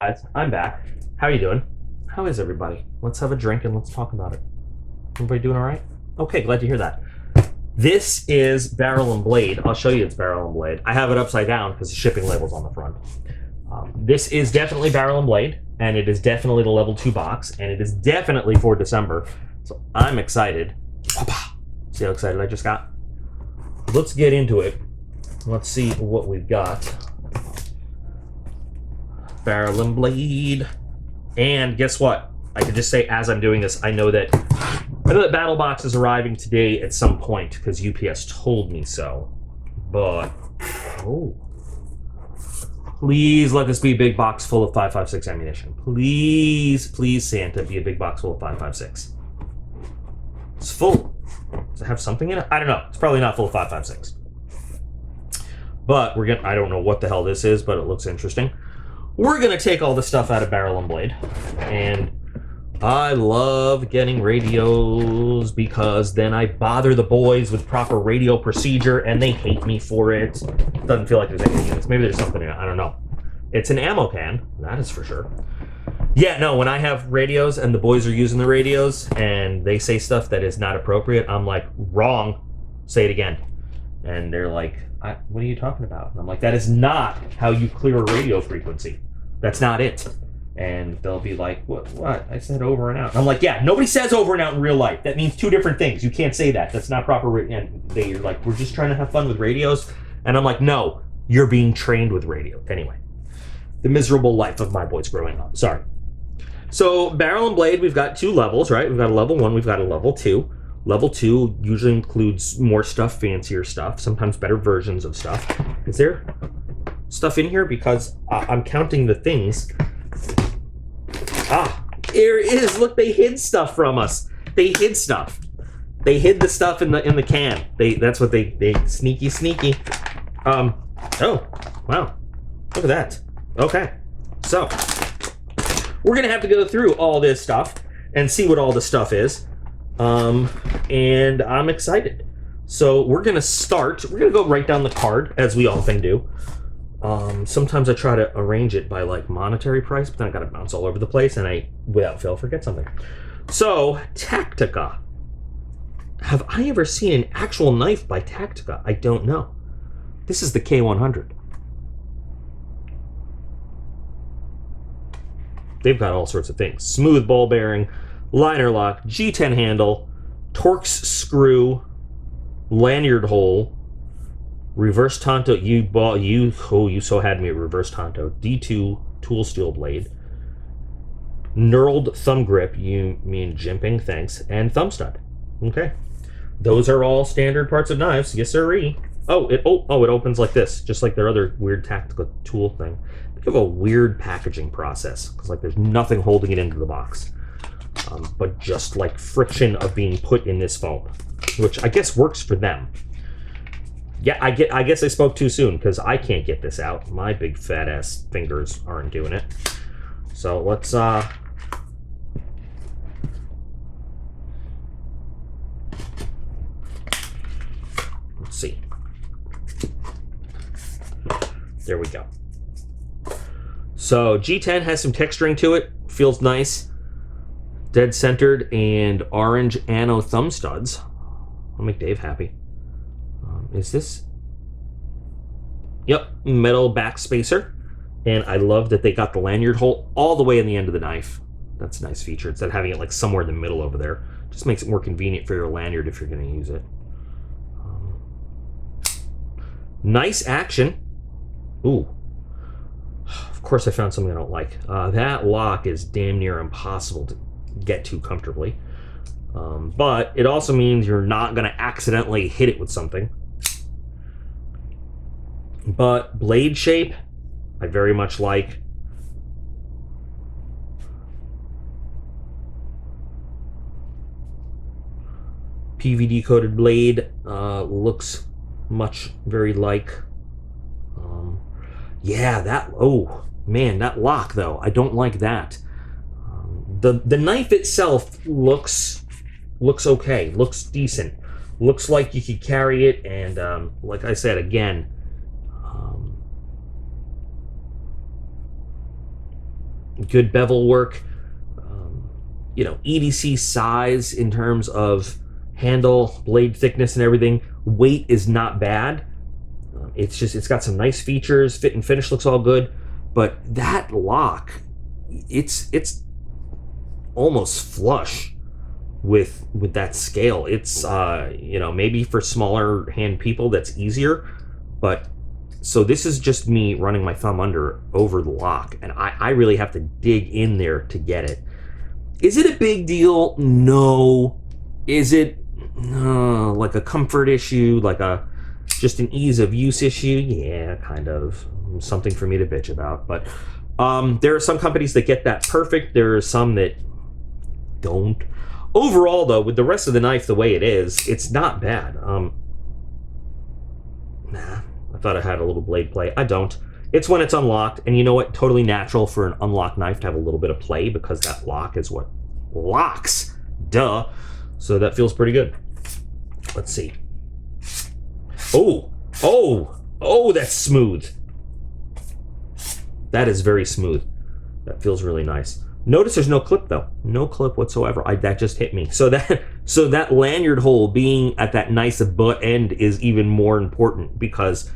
Guys, I'm back. How are you doing? How is everybody? Let's have a drink and let's talk about it. Everybody doing all right? Okay, glad to hear that. This is Barrel and Blade. I'll show you it's Barrel and Blade. I have it upside down because the shipping label's on the front. This is definitely Barrel and Blade, and it is definitely the level 2 box, and it is definitely for December. So I'm excited. See how excited I just got? Let's get into it. Let's see what we've got. Barrel and Blade. And guess what? I can just say as I'm doing this, I know that Battle Box is arriving today at some point because UPS told me so. But please let this be a big box full of 5.56 ammunition. Please, please, Santa, be a big box full of 5.56. It's full. Does it have something in it? I don't know. It's probably not full of 5.56. But we're gonna. I don't know what the hell this is, but it looks interesting. We're gonna take all the stuff out of Barrel and Blade, and I love getting radios because then I bother the boys with proper radio procedure, and they hate me for it. Doesn't feel like there's anything in this. Maybe there's something in it. I don't know. It's an ammo can. That is for sure. Yeah, no. When I have radios and the boys are using the radios and they say stuff that is not appropriate, I'm like, wrong. Say it again. And they're like, what are you talking about? And I'm like, that is not how you clear a radio frequency. That's not it. And they'll be like, what? I said over and out. And I'm like, yeah, nobody says over and out in real life. That means two different things. You can't say that. That's not proper. And they're like, we're just trying to have fun with radios. And I'm like, no, you're being trained with radio. Anyway, the miserable life of my boys growing up. Sorry. So Barrel and Blade, we've got two levels, right? We've got a level 1, we've got a level 2. Level 2 usually includes more stuff, fancier stuff, sometimes better versions of stuff. Is there stuff in here? Because I'm counting the things. There is. Look, they hid stuff from us. They hid stuff. They hid the stuff in the can. That's what they sneaky. Oh, wow. Look at that. Okay. So, we're going to have to go through all this stuff and see what all the stuff is. And I'm excited. So we're going to go right down the card as we often do. Sometimes I try to arrange it by like monetary price, but then I got to bounce all over the place and I, without fail, forget something. So Tactica. Have I ever seen an actual knife by Tactica? I don't know. This is the K100. They've got all sorts of things. Smooth ball bearing, liner lock, G10 handle, Torx screw, lanyard hole, reverse Tonto. You so had me at reverse Tonto. D2 tool steel blade, knurled thumb grip. You mean jimping? Thanks. And thumb stud. Okay, those are all standard parts of knives. Yes, sirree. It opens like this, just like their other weird tactical tool thing. They have a weird packaging process because like there's nothing holding it into the box. But just like friction of being put in this foam, which I guess works for them. Yeah, I guess I spoke too soon because I can't get this out. My big fat ass fingers aren't doing it. So let's see. There we go. So G10 has some texturing to it. Feels nice. Dead centered and orange anno thumb studs. I'll make Dave happy. Is this? Yep, metal back spacer. And I love that they got the lanyard hole all the way in the end of the knife. That's a nice feature. Instead of having it like somewhere in the middle over there. Just makes it more convenient for your lanyard if you're going to use it. Nice action. Ooh. Of course I found something I don't like. That lock is damn near impossible to get to comfortably. But it also means you're not going to accidentally hit it with something. But blade shape, I very much like. PVD coated blade looks much very like. Yeah, oh man, that lock though, I don't like that. The knife itself looks okay, looks decent, looks like you could carry it, and like I said again, good bevel work. You know, EDC size in terms of handle, blade thickness, and everything. Weight is not bad. It's got some nice features. Fit and finish looks all good, but that lock, it's almost flush with that scale. It's you know, maybe for smaller hand people that's easier, but so this is just me running my thumb over the lock, and I really have to dig in there to get it. Is it a big deal? No. Is it like a comfort issue, like just an ease of use issue? Yeah, kind of. Something for me to bitch about. But there are some companies that get that perfect. There are some that don't. Overall, though, with the rest of the knife the way it is, it's not bad. Nah, I thought I had a little blade play. I don't. It's when it's unlocked, and you know what? Totally natural for an unlocked knife to have a little bit of play because that lock is what locks. Duh. So that feels pretty good. Let's see. Oh, that's smooth. That is very smooth. That feels really nice. Notice there's no clip though. No clip whatsoever. That just hit me. So that lanyard hole being at that nice butt end is even more important because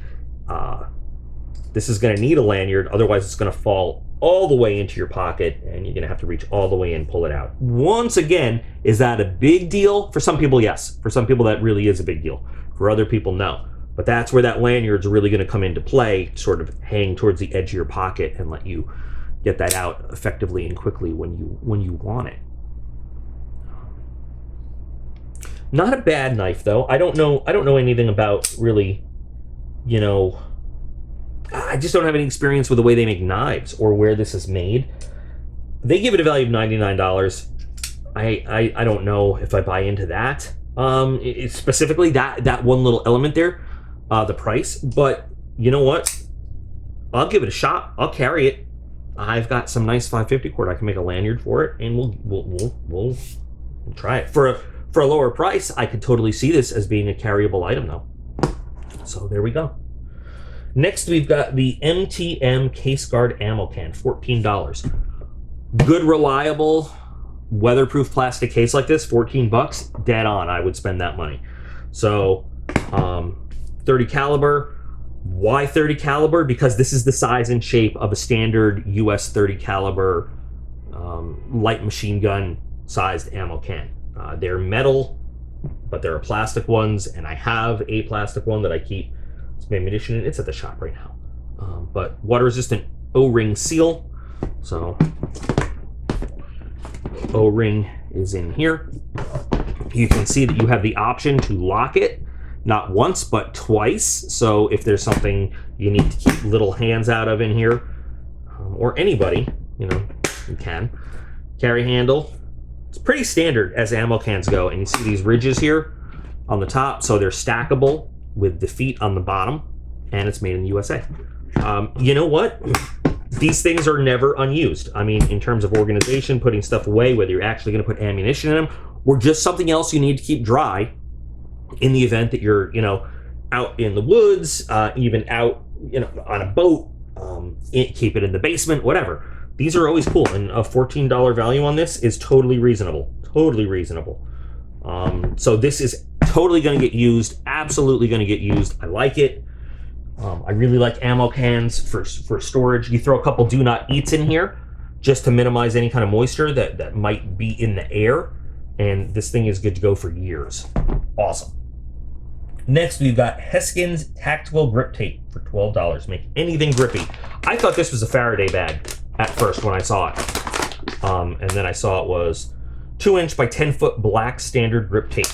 this is going to need a lanyard, otherwise it's going to fall all the way into your pocket and you're going to have to reach all the way in and pull it out. Once again, is that a big deal? For some people, yes. For some people, that really is a big deal. For other people, no. But that's where that lanyard's really going to come into play, sort of hang towards the edge of your pocket and let you get that out effectively and quickly when you want it. Not a bad knife, though. I don't know anything about really, you know, I just don't have any experience with the way they make knives or where this is made. They give it a value of $99. I don't know if I buy into that. Specifically that one little element there, the price. But you know what? I'll give it a shot. I'll carry it. I've got some nice 550 cord. I can make a lanyard for it, and we'll try it for a lower price. I could totally see this as being a carryable item, though. So there we go. Next, we've got the MTM Case Guard Ammo Can, $14. Good, reliable, weatherproof plastic case like this, $14, dead on. I would spend that money. So, 30 caliber. Why 30 caliber? Because this is the size and shape of a standard US 30 caliber light machine gun sized ammo can. They're metal, but there are plastic ones, and I have a plastic one that I keep some ammunition in. It's at the shop right now. But water resistant O-ring seal. So O-ring is in here. You can see that you have the option to lock it, not once, but twice. So if there's something you need to keep little hands out of in here, or anybody, you know, you can. Carry handle. It's pretty standard as ammo cans go. And you see these ridges here on the top. So they're stackable with the feet on the bottom. And it's made in the USA. You know what? These things are never unused. I mean, in terms of organization, putting stuff away, whether you're actually going to put ammunition in them, or just something else you need to keep dry in the event that you're, you know, out in the woods, even out, you know, on a boat, keep it in the basement, whatever. These are always cool, and a $14 value on this is totally reasonable. Totally reasonable. So this is totally going to get used, absolutely going to get used. I like it. I really like ammo cans for storage. You throw a couple do not eats in here just to minimize any kind of moisture that might be in the air, and this thing is good to go for years. Awesome. Next, we've got Heskin's Tactical Grip Tape for $12. Make anything grippy. I thought this was a Faraday bag at first when I saw it. And then I saw it was 2-inch by 10-foot black standard grip tape.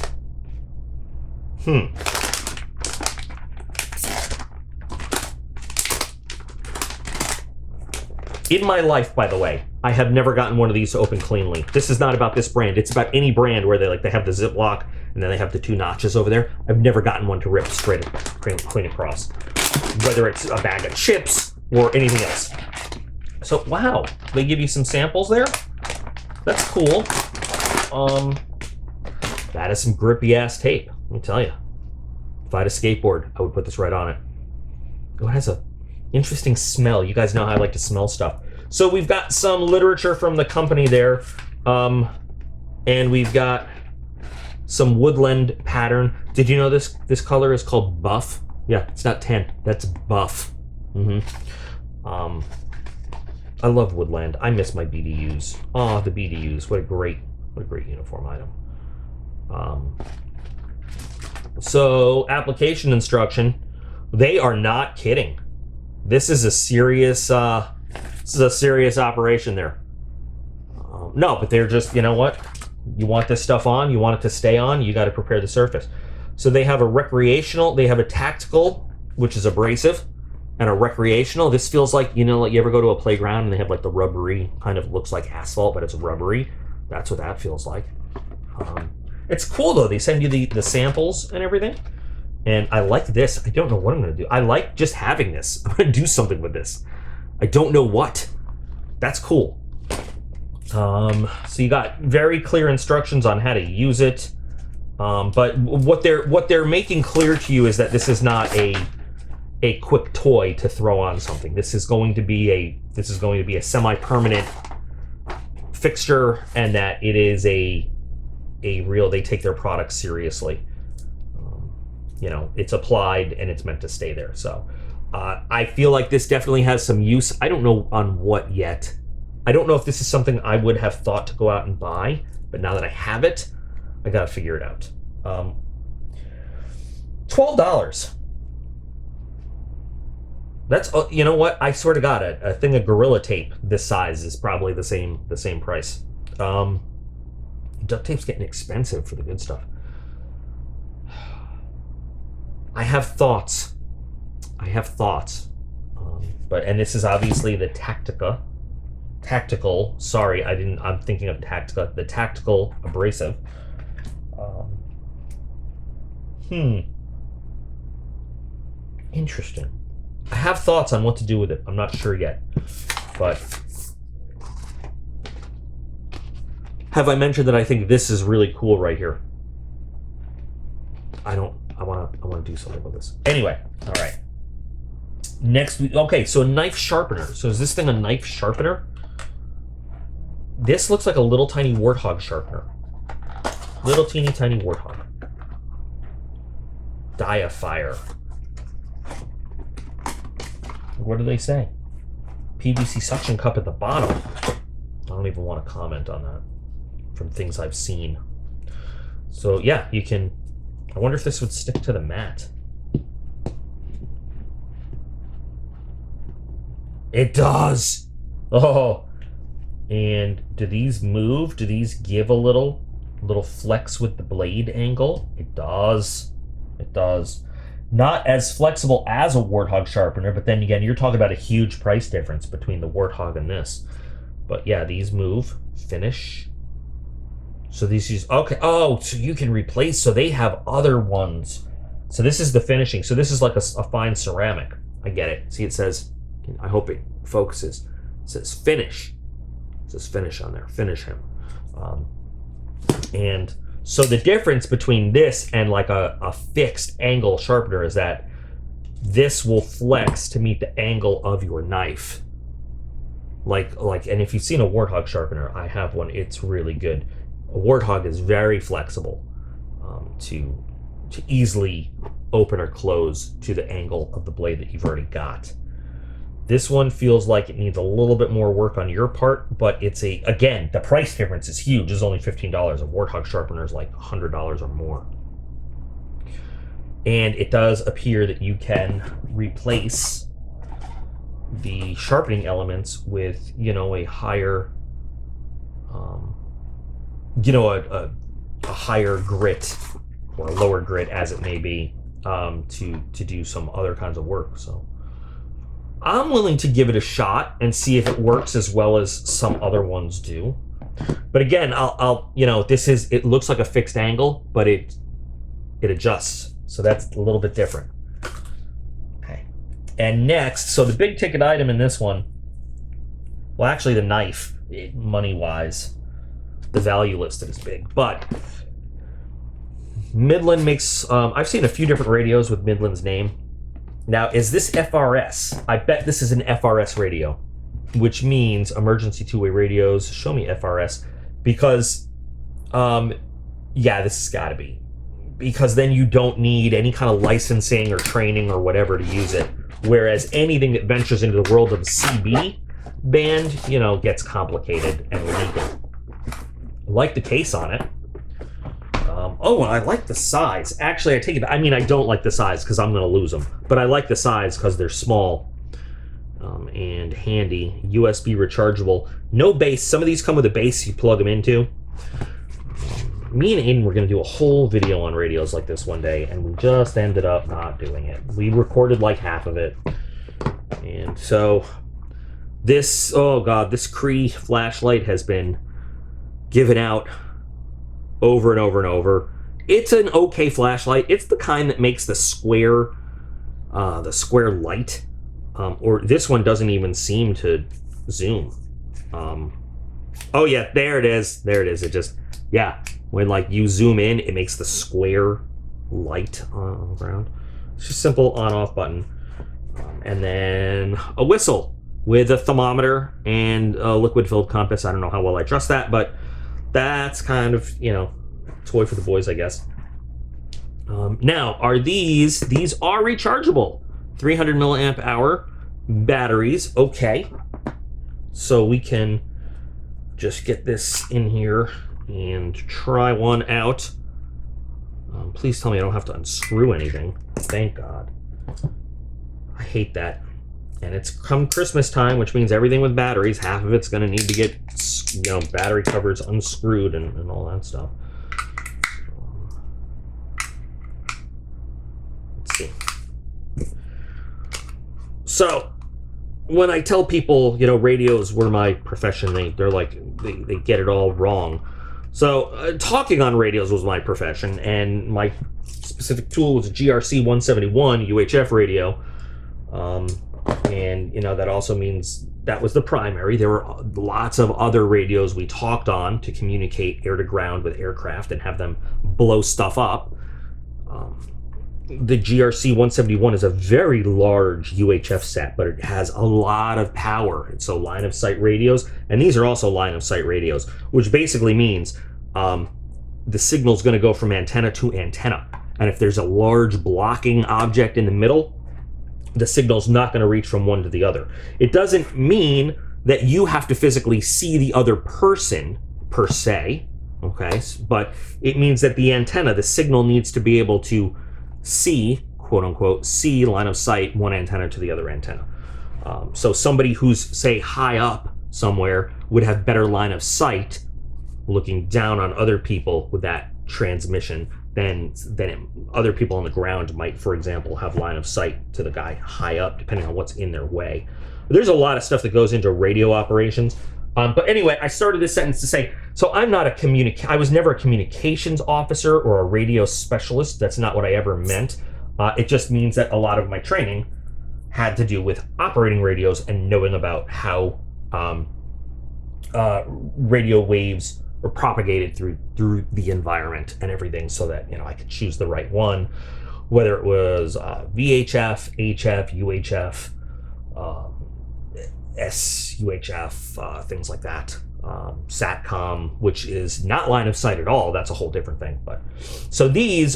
In my life, by the way, I have never gotten one of these to open cleanly. This is not about this brand. It's about any brand where they have the Ziploc and then they have the 2 notches over there. I've never gotten one to rip straight clean across, whether it's a bag of chips or anything else. So, wow, they give you some samples there. That's cool. That is some grippy ass tape. Let me tell you. If I had a skateboard, I would put this right on it. Oh, it has a interesting smell. You guys know how I like to smell stuff. So we've got some literature from the company there, and we've got some woodland pattern. Did you know this color is called buff? Yeah, it's not 10. That's buff. I love woodland. I miss my BDUs. Oh, the BDUs. What a great uniform item. So application instruction. They are not kidding. This is a serious. This is a serious operation there. No, but they're just, you know what? You want this stuff on, you want it to stay on, you got to prepare the surface. So they have a recreational, they have a tactical, which is abrasive, and a recreational. This feels like, you know, like you ever go to a playground and they have like the rubbery, kind of looks like asphalt, but it's rubbery. That's what that feels like. It's cool though. They send you the samples and everything. And I like this. I don't know what I'm going to do. I like just having this. I'm going to do something with this. I don't know what. That's cool. So you got very clear instructions on how to use it. But what they're making clear to you is that this is not a quick toy to throw on something. This is going to be a semi-permanent fixture, and that it is a real. They take their products seriously. You know, it's applied and it's meant to stay there. So. I feel like this definitely has some use. I don't know on what yet. I don't know if this is something I would have thought to go out and buy, but now that I have it, I gotta figure it out. $12. That's, you know what? I sort of got it. A thing of Gorilla Tape this size is probably the same price. Duct tape's getting expensive for the good stuff. I have thoughts. And this is obviously the tactical, sorry, I'm thinking of Tactica, the tactical abrasive. Interesting. I have thoughts on what to do with it. I'm not sure yet, but have I mentioned that I think this is really cool right here? I want to do something with this. Anyway, all right. Next, okay, so a knife sharpener. So is this thing a knife sharpener? This looks like a little tiny warthog sharpener. Little teeny tiny warthog. Diafire. What do they say? PVC suction cup at the bottom. I don't even want to comment on that from things I've seen. So yeah, you can, I wonder if this would stick to the mat. It does. Oh, and do these move? Do these give a little flex with the blade angle? It does. It does. Not as flexible as a Warthog sharpener, but then again, you're talking about a huge price difference between the Warthog and this. But yeah, these move. Finish. So these use, okay. Oh, so you can replace, so they have other ones. So this is the finishing. So this is like a fine ceramic. I get it. See, it says, I hope it focuses. It says finish. It says finish on there. Finish him. And so the difference between this and like a fixed angle sharpener is that this will flex to meet the angle of your knife. Like, and if you've seen a Warthog sharpener, I have one. It's really good. A Warthog is very flexible to easily open or close to the angle of the blade that you've already got. This one feels like it needs a little bit more work on your part, but it's again, the price difference is huge. It's only $15. A Warthog sharpener is like $100 or more. And it does appear that you can replace the sharpening elements with, a higher, a higher grit or a lower grit, as it may be, to do some other kinds of work. So I'm willing to give it a shot and see if it works as well as some other ones do. But again, it looks like a fixed angle, but it adjusts. So that's a little bit different. Okay. And next, so the big ticket item in this one, well, actually the knife, money-wise, the value listed is big. But Midland makes, I've seen a few different radios with Midland's name. Now, is this FRS? I bet this is an FRS radio. which means emergency two-way radios. Show me FRS, because, yeah, this has got to be. Because then you don't need any kind of licensing or training or whatever to use it. Whereas anything that ventures into the world of CB band, you know, gets complicated and legal. I like the case on it. Oh, and I like the size. Actually, I take it. I mean, I don't like the size because I'm going to lose them. But I like the size because they're small and handy. USB rechargeable. No base. Some of these come with a base you plug them into. Me and Aiden were going to do a whole video on radios like this one day, and we just ended up not doing it. We recorded like half of it. And so this, oh God, this Cree flashlight has been given out over and over and over. It's an okay flashlight. It's the kind that makes the square light. Or this one doesn't even seem to zoom. Oh yeah, there it is. There it is. It just, yeah. When like you zoom in, it makes the square light on the ground. It's just a simple on-off button. And then a whistle with a thermometer and a liquid-filled compass. I don't know how well I trust that, but that's kind of, you know, toy for the boys, I guess. Now, are these are rechargeable. 300 milliamp hour batteries. Okay. So we can just get this in here and try one out. Please tell me I don't have to unscrew anything. Thank God. I hate that. And it's come Christmas time, which means everything with batteries, half of it's going to need to get, you know, battery covers unscrewed and all that stuff. Let's see. So, when I tell people, you know, radios were my profession, they're like, they get it all wrong. So, talking on radios was my profession, and my specific tool was a GRC 171 UHF radio. And, you know, that also means that was the primary. There were lots of other radios we talked on to communicate air to ground with aircraft and have them blow stuff up. The GRC 171 is a very large UHF set, but it has a lot of power. And so line of sight radios, and these are also line of sight radios, which basically means the signal is going to go from antenna to antenna. And if there's a large blocking object in the middle, the signal's not going to reach from one to the other. It doesn't mean that you have to physically see the other person per se, okay? But it means that the antenna, the signal needs to be able to see, quote unquote, see line of sight one antenna to the other antenna. So somebody who's, say, high up somewhere would have better line of sight looking down on other people with that transmission than other people on the ground might, for example, have line of sight to the guy high up, depending on what's in their way. There's a lot of stuff that goes into radio operations. But anyway, I started this sentence to say, so I'm not I was never a communications officer or a radio specialist. That's not what I ever meant. It just means that a lot of my training had to do with operating radios and knowing about how radio waves were propagated through the environment and everything, so that, you know, I could choose the right one, whether it was VHF, HF, UHF, SUHF, things like that. SATCOM, which is not line of sight at all. That's a whole different thing. But so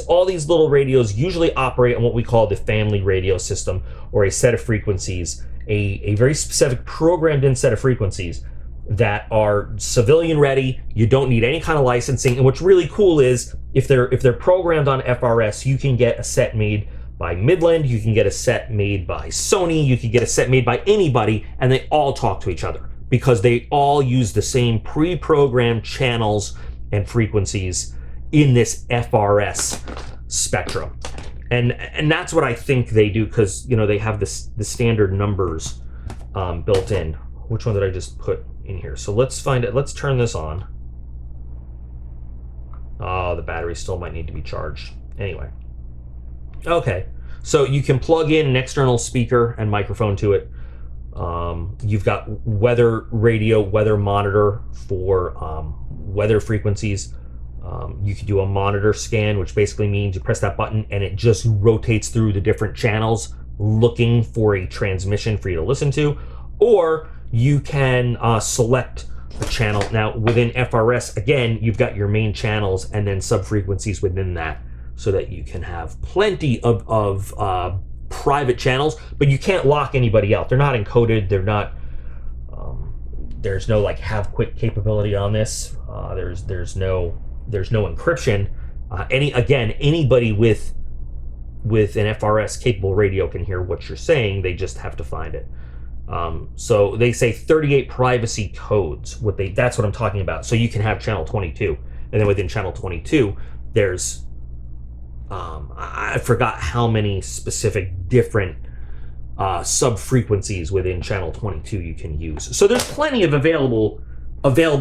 all these little radios usually operate on what we call the family radio system, or a set of frequencies, a very specific programmed in set of frequencies that are civilian ready. You don't need any kind of licensing. And what's really cool is if they're programmed on FRS, you can get a set made by Midland, you can get a set made by Sony, you can get a set made by anybody, and they all talk to each other because they all use the same pre-programmed channels and frequencies in this FRS spectrum. And that's what I think they do, because, you know, they have the standard numbers built in. Which one did I just put in here? So let's find it. Let's turn this on. Oh, the battery still might need to be charged. Anyway. Okay. So you can plug in an external speaker and microphone to it. You've got weather radio, weather monitor for weather frequencies. You can do a monitor scan, which basically means you press that button and it just rotates through the different channels looking for a transmission for you to listen to. Or you can select a channel. Now within FRS, again, you've got your main channels and then sub-frequencies within that, so that you can have plenty of private channels, but you can't lock anybody out. They're not encoded. They're not. There's no like have quick capability on this. There's no encryption. Anybody with an FRS capable radio can hear what you're saying. They just have to find it. So they say 38 privacy codes. That's what I'm talking about. So you can have channel 22, and then within channel 22, there's I forgot how many specific different sub frequencies within channel 22 you can use. So there's plenty of available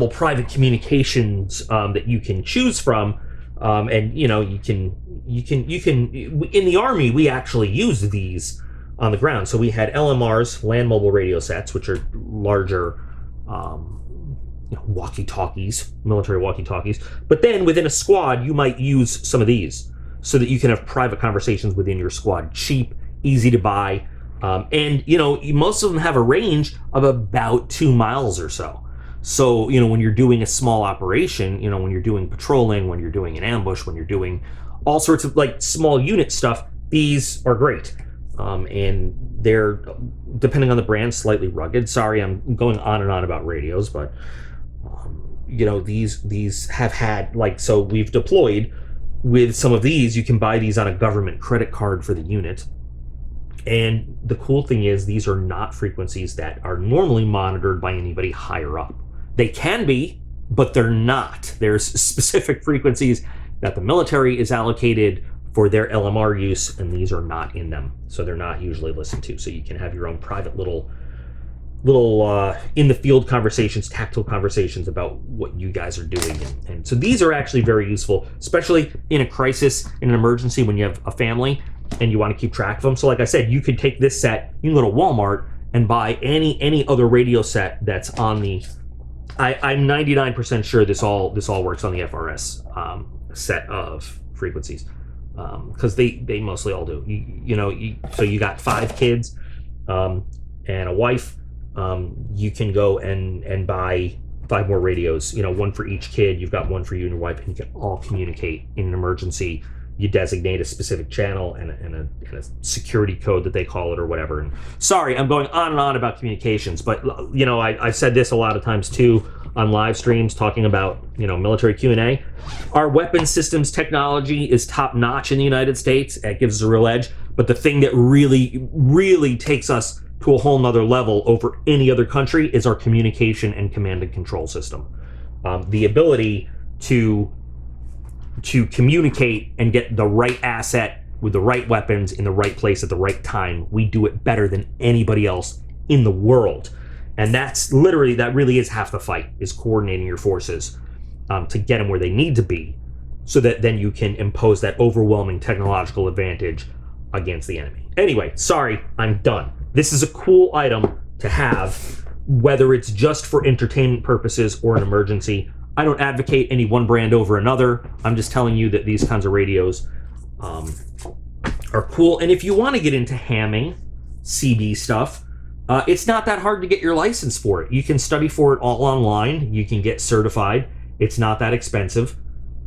private communications that you can choose from, and you can in the Army we actually use these on the ground. So we had LMRs, land mobile radio sets, which are larger walkie-talkies, military walkie-talkies. But then within a squad, you might use some of these so that you can have private conversations within your squad. Cheap, easy to buy, and most of them have a range of about 2 miles or so. So when you're doing a small operation, when you're doing patrolling, when you're doing an ambush, when you're doing all sorts of like small unit stuff, these are great. And they're, depending on the brand, slightly rugged. Sorry, I'm going on and on about radios, but these have had, like, so we've deployed with some of these. You can buy these on a government credit card for the unit. And the cool thing is, these are not frequencies that are normally monitored by anybody higher up. They can be, but they're not. There's specific frequencies that the military is allocated for their LMR use, and these are not in them, so they're not usually listened to. So you can have your own private little in the field conversations, tactile conversations about what you guys are doing, and so these are actually very useful, especially in a crisis, in an emergency, when you have a family and you want to keep track of them. So like I said, you could take this set, you can go to Walmart and buy any other radio set that's on the. I'm 99% sure this all works on the FRS set of frequencies. Because they mostly all do. So you got 5 kids and a wife. You can go and buy 5 more radios. One for each kid. You've got one for you and your wife, and you can all communicate in an emergency. You designate a specific channel and a security code that they call it, or whatever. And sorry, I'm going on and on about communications, but I've said this a lot of times too on live streams, talking about military Q&A. Our weapons systems technology is top notch in the United States. It gives us a real edge. But the thing that really takes us to a whole nother level over any other country is our communication and command and control system. The ability to communicate and get the right asset with the right weapons in the right place at the right time. We do it better than anybody else in the world. And that really is half the fight, is coordinating your forces to get them where they need to be, so that then you can impose that overwhelming technological advantage against the enemy. Anyway, sorry, I'm done. This is a cool item to have, whether it's just for entertainment purposes or an emergency. I don't advocate any one brand over another. I'm just telling you that these kinds of radios are cool. And if you want to get into hamming, CB stuff, it's not that hard to get your license for it. You can study for it all online. You can get certified. It's not that expensive.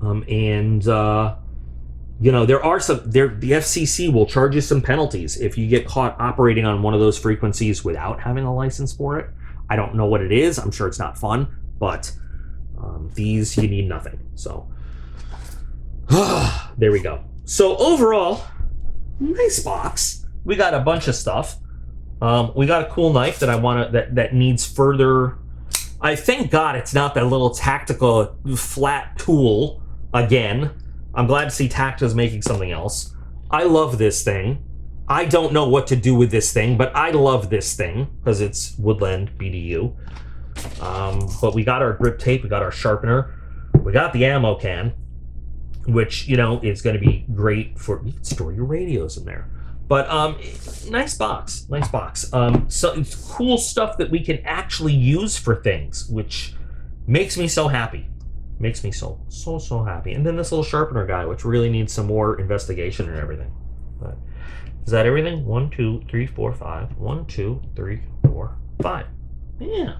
There are some. The FCC will charge you some penalties if you get caught operating on one of those frequencies without having a license for it. I don't know what it is. I'm sure it's not fun, but these, you need nothing. So there we go. So overall, nice box. We got a bunch of stuff. We got a cool knife that that needs further. I thank God it's not that little tactical flat tool again. I'm glad to see Tacta's making something else. I love this thing. I don't know what to do with this thing, but I love this thing because it's Woodland BDU. But we got our grip tape, we got our sharpener, we got the ammo can, which is going to be great for, you can store your radios in there. But nice box. So it's cool stuff that we can actually use for things, which makes me so happy. Makes me so happy. And then this little sharpener guy, which really needs some more investigation and everything. But is that everything? 1, 2, 3, 4, 5. 1, 2, 3, 4, 5. Yeah.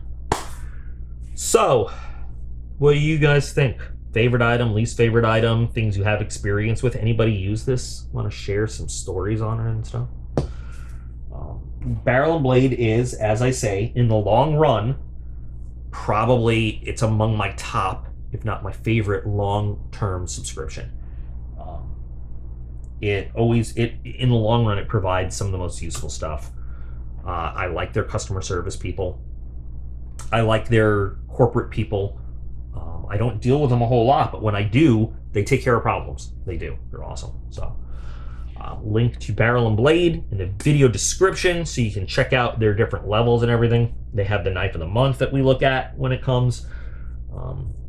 So, what do you guys think? Favorite item, least favorite item, things you have experience with? Anybody use this? Want to share some stories on it and stuff? Barrel and Blade is, as I say, in the long run, probably it's among my top, if not my favorite, long-term subscription. In the long run, it provides some of the most useful stuff. I like their customer service people. I like their corporate people. I don't deal with them a whole lot, but when I do, they take care of problems. They do. They're awesome. So, link to Barrel and Blade in the video description so you can check out their different levels and everything. They have the knife of the month that we look at when it comes.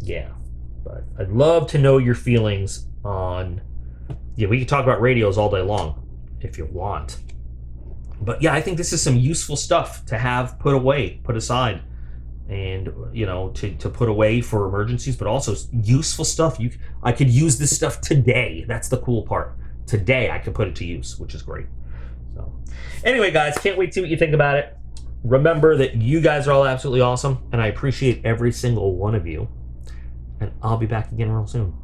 Yeah, but I'd love to know your feelings on. Yeah, we can talk about radios all day long if you want. But yeah, I think this is some useful stuff to have put away, put aside, and to put away for emergencies, but also useful stuff. I could use this stuff today. That's the cool part. Today I can put it to use, which is great. So anyway, guys, can't wait to see what you think about it. Remember that you guys are all absolutely awesome, and I appreciate every single one of you. And I'll be back again real soon.